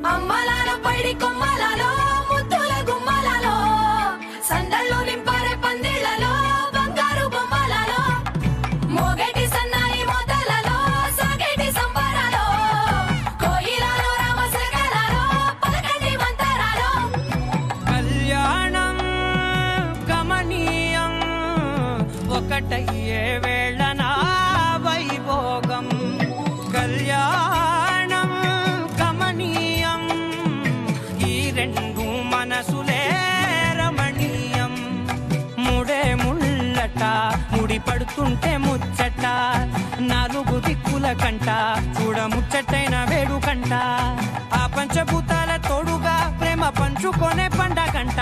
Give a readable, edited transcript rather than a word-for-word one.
అమ్మలాలో పైడి కొమ్మలలో ముద్దుల గుమ్మలలో సందళ్ళు నింపారే పందిళ్లలో బంగారు బొమ్మలలో మోగేటి సన్నాయి మోతలలో సాగేటి సంబరాలో కోయిలలో రామశకలలో పలకండి మంతరాలో కళ్యాణం గమనీయం ఒకటయ్యే వేళనా వైభోగం కళ్యాణం గమనీయం ఈ రెండు మనసులే రమణీయం ముడే ముళ్ళట ముడి పడుతుంటే ముచ్చట నాలుగు దిక్కుల కంట చూడ ముచ్చటైన వేడుకంట ఆ పంచభూతాల తోడుగా ప్రేమ పంచుకొనే పండగంట